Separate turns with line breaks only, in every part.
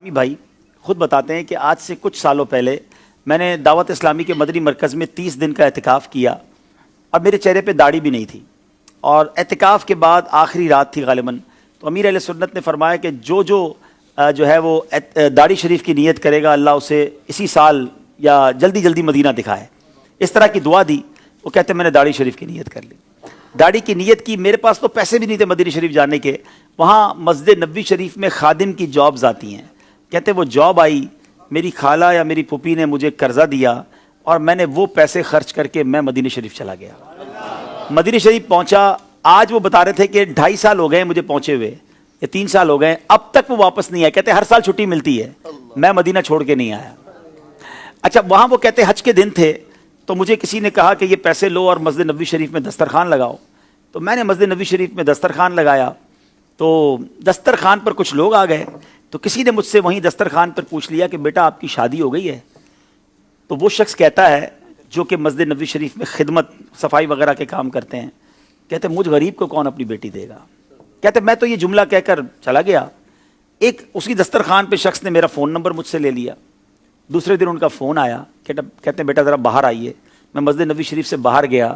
بھائی خود بتاتے ہیں کہ آج سے کچھ سالوں پہلے میں نے دعوت اسلامی کے مدنی مرکز میں 30 دن کا اعتکاف کیا اور میرے چہرے پہ داڑھی بھی نہیں تھی، اور اعتکاف کے بعد آخری رات تھی غالباً، تو امیر اہل سنت نے فرمایا کہ جو ہے وہ داڑھی شریف کی نیت کرے گا اللہ اسے اسی سال یا جلدی جلدی مدینہ دکھائے، اس طرح کی دعا دی۔ وہ کہتے ہیں میں نے داڑھی شریف کی نیت کر لی، داڑھی کی نیت کی، میرے پاس تو پیسے بھی نہیں تھے مدینہ شریف جانے کے، وہاں مسجد نبوی شریف میں خادم کی جابز آتی ہیں، کہتے وہ جاب آئی، میری خالہ یا میری پھوپھی نے مجھے قرضہ دیا اور میں نے وہ پیسے خرچ کر کے میں مدینہ شریف چلا گیا۔ مدینہ شریف پہنچا، آج وہ بتا رہے تھے کہ 2.5 سال ہو گئے مجھے پہنچے ہوئے، یا 3 سال ہو گئے، اب تک وہ واپس نہیں آیا، کہتے ہر سال چھٹی ملتی ہے، میں مدینہ چھوڑ کے نہیں آیا۔ اچھا وہاں وہ کہتے حج کے دن تھے، تو مجھے کسی نے کہا کہ یہ پیسے لو اور مسجد نبوی شریف میں دسترخوان لگاؤ، تو میں نے مسجد نبوی شریف میں دسترخوان لگایا، تو دسترخوان پر کچھ لوگ آ گئے، تو کسی نے مجھ سے وہیں دسترخوان پر پوچھ لیا کہ بیٹا آپ کی شادی ہو گئی ہے؟ تو وہ شخص کہتا ہے جو کہ مسجد نبوی شریف میں خدمت صفائی وغیرہ کے کام کرتے ہیں، کہتے مجھ غریب کو کون اپنی بیٹی دے گا؟ کہتے میں تو یہ جملہ کہہ کر چلا گیا، ایک اسی دسترخوان پہ شخص نے میرا فون نمبر مجھ سے لے لیا، دوسرے دن ان کا فون آیا، کہتے ہیں بیٹا ذرا باہر آئیے۔ میں مسجد نبوی شریف سے باہر گیا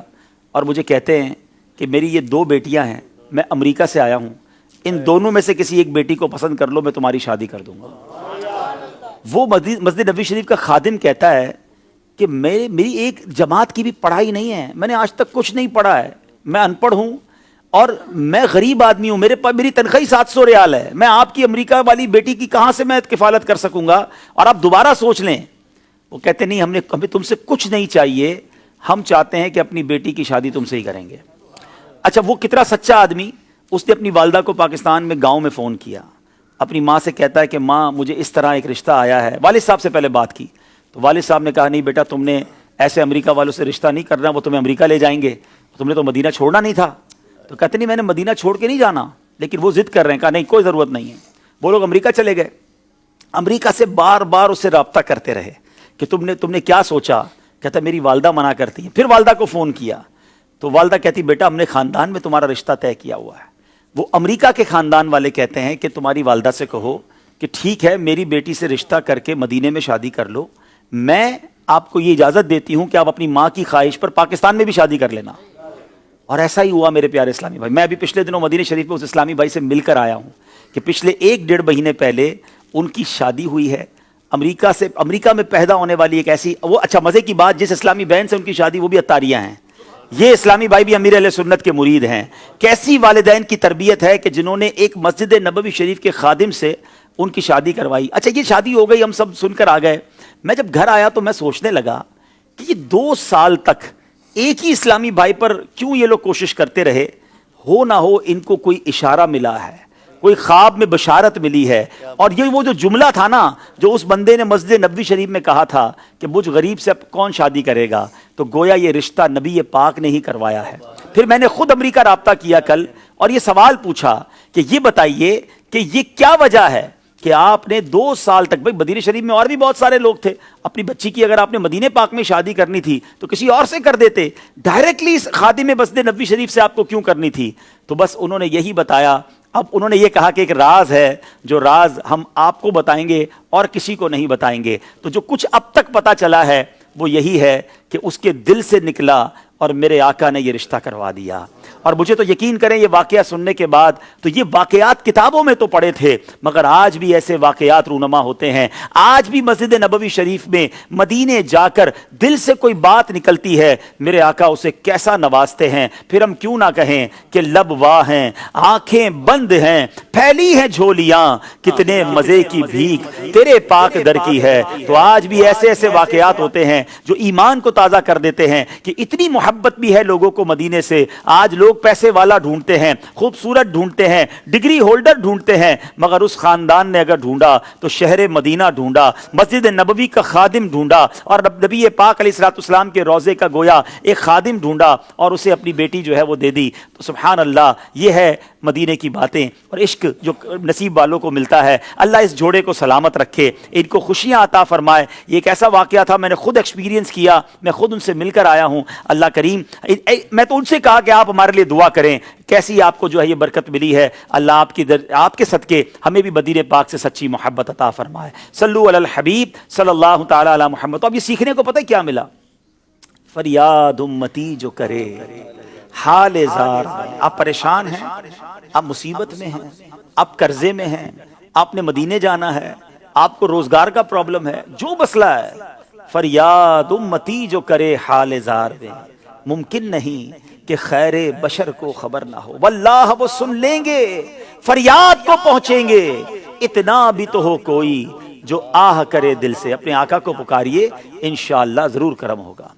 اور مجھے کہتے ہیں کہ میری یہ 2 بیٹیاں ہیں، میں امریکہ سے آیا ہوں، ان دونوں میں سے کسی ایک بیٹی کو پسند کر لو، میں تمہاری شادی کر دوں گا۔ وہ مسجد نبوی شریف کا خادم کہتا ہے کہ میری ایک جماعت کی بھی پڑھائی نہیں ہے، میں نے آج تک کچھ نہیں پڑھا ہے، میں ان پڑھ ہوں اور میں غریب آدمی ہوں، میری تنخواہ 700 ریال ہے، میں آپ کی امریکہ والی بیٹی کی کہاں سے میں کفالت کر سکوں گا، اور آپ دوبارہ سوچ لیں۔ وہ کہتے نہیں ہمیں تم سے کچھ نہیں چاہیے، ہم چاہتے ہیں کہ اپنی بیٹی کی شادی تم سے ہی کریں گے۔ اچھا وہ کتنا سچا آدمی، اس نے اپنی والدہ کو پاکستان میں گاؤں میں فون کیا، اپنی ماں سے کہتا ہے کہ ماں مجھے اس طرح ایک رشتہ آیا ہے، والد صاحب سے پہلے بات کی، تو والد صاحب نے کہا نہیں بیٹا تم نے ایسے امریکہ والوں سے رشتہ نہیں کرنا، وہ تمہیں امریکہ لے جائیں گے، تم نے تو مدینہ چھوڑنا نہیں تھا۔ تو کہتے نہیں میں نے مدینہ چھوڑ کے نہیں جانا، لیکن وہ ضد کر رہے ہیں، کہا نہیں کوئی ضرورت نہیں ہے۔ وہ لوگ امریکہ چلے گئے، امریکہ سے بار بار اس سے رابطہ کرتے رہے کہ تم نے کیا سوچا؟ کہتا میری والدہ منع کرتی ہیں، پھر والدہ کو فون کیا تو والدہ کہتی بیٹا ہم نے خاندان میں تمہارا رشتہ طے کیا ہوا ہے۔ وہ امریکہ کے خاندان والے کہتے ہیں کہ تمہاری والدہ سے کہو کہ ٹھیک ہے میری بیٹی سے رشتہ کر کے مدینے میں شادی کر لو، میں آپ کو یہ اجازت دیتی ہوں کہ آپ اپنی ماں کی خواہش پر پاکستان میں بھی شادی کر لینا۔ اور ایسا ہی ہوا میرے پیارے اسلامی بھائی، میں ابھی پچھلے دنوں مدینہ شریف میں اس اسلامی بھائی سے مل کر آیا ہوں کہ پچھلے 1-1.5 مہینے پہلے ان کی شادی ہوئی ہے، امریکہ میں پیدا ہونے والی ایک ایسی، وہ اچھا مزے کی بات، جس اسلامی بہن سے ان کی شادی وہ بھی عطاریہ ہیں، یہ اسلامی بھائی بھی امیر اہل سنت کے مرید ہیں۔ کیسی والدین کی تربیت ہے کہ جنہوں نے ایک مسجد نبوی شریف کے خادم سے ان کی شادی کروائی۔ اچھا یہ شادی ہو گئی، ہم سب سن کر آ گئے، میں جب گھر آیا تو میں سوچنے لگا کہ یہ 2 سال تک ایک ہی اسلامی بھائی پر کیوں یہ لوگ کوشش کرتے رہے، ہو نہ ہو ان کو کوئی اشارہ ملا ہے، کوئی خواب میں بشارت ملی ہے، اور یہ وہ جو جملہ تھا نا جو اس بندے نے مسجد نبوی شریف میں کہا تھا کہ مجھ غریب سے اب کون شادی کرے گا، تو گویا یہ رشتہ نبی پاک نے ہی کروایا ہے۔ پھر میں نے خود امریکہ رابطہ کیا کل اور یہ سوال پوچھا کہ یہ بتائیے کہ یہ کیا وجہ ہے کہ آپ نے 2 سال تک، بھائی مدینہ شریف میں اور بھی بہت سارے لوگ تھے، اپنی بچی کی اگر آپ نے مدینہ پاک میں شادی کرنی تھی تو کسی اور سے کر دیتے، ڈائریکٹلی خادم مسجد نبوی شریف سے آپ کو کیوں کرنی تھی؟ تو بس انہوں نے یہی بتایا، اب انہوں نے یہ کہا کہ ایک راز ہے، جو راز ہم آپ کو بتائیں گے اور کسی کو نہیں بتائیں گے۔ تو جو کچھ اب تک پتا چلا ہے وہ یہی ہے کہ اس کے دل سے نکلا اور میرے آقا نے یہ رشتہ کروا دیا۔ اور مجھے تو یقین کریں یہ واقعہ سننے کے بعد، تو یہ واقعات کتابوں میں تو پڑھے تھے مگر آج بھی ایسے واقعات رونما ہوتے ہیں، آج بھی مسجد نبوی شریف میں مدینے جا کر دل سے کوئی بات نکلتی ہے، میرے آقا اسے کیسا نوازتے ہیں۔ پھر ہم کیوں نہ کہیں کہ لب واہ ہیں، آنکھیں بند ہیں، پھیلی ہیں جھولیاں، کتنے مزے کی بھیک تیرے پاک در کی ہے۔ تو آج بھی ایسے ایسے واقعات ہوتے ہیں جو ایمان کو تازہ کر دیتے ہیں کہ اتنی محبت بھی ہے لوگوں کو مدینے سے۔ آج لوگ پیسے والا ڈھونڈتے ہیں، خوبصورت ڈھونڈتے ہیں، ڈگری ہولڈر ڈھونڈتے ہیں، مگر اس خاندان نے اگر ڈھونڈا تو شہر مدینہ ڈھونڈا، مسجد نبوی کا خادم ڈھونڈا، اور نبی پاک علیہ الصلوۃ والسلام کے روضے کا گویا ایک خادم ڈھونڈا اور اسے اپنی بیٹی جو ہے وہ دے دی۔ تو سبحان اللہ، یہ ہے مدینے کی باتیں اور عشق جو نصیب والوں کو ملتا ہے، اللہ اس جوڑے کو سلامت رکھے، ان کو خوشیاں عطا فرمائے۔ یہ ایک ایسا واقعہ تھا، میں نے خود ایکسپیرینس کیا، میں خود ان سے مل کر آیا ہوں۔ اللہ کریم، میں تو ان سے کہا کہ آپ ہمارے لیے دعا کریں، کیسی آپ کو جو ہے یہ برکت ملی ہے۔ اللہ آپ کے صدقے ہمیں بھی مدینے پاک سے سچی محبت عطا فرمائے۔ صلو علی الحبیب صلی اللہ تعالی علی محمد۔ تو اب یہ سیکھنے کو پتہ کیا ملا؟ فریاد امتی جو کرے حال زار میں۔ آپ پریشان ہیں، آپ مصیبت میں ہیں، آپ قرضے میں ہیں، آپ نے مدینے جانا ہے، آپ کو روزگار کا پرابلم ہے، جو مسئلہ ہے، فریاد امتی جو کرے حال زار میں، ممکن نہیں کہ خیر بشر کو خبر نہ ہو، واللہ وہ سن لیں گے، فریاد کو پہنچیں گے۔ اتنا بھی تو ہو کوئی جو آہ کرے دل سے، اپنے آقا کو پکاریے، انشاءاللہ ضرور کرم ہوگا۔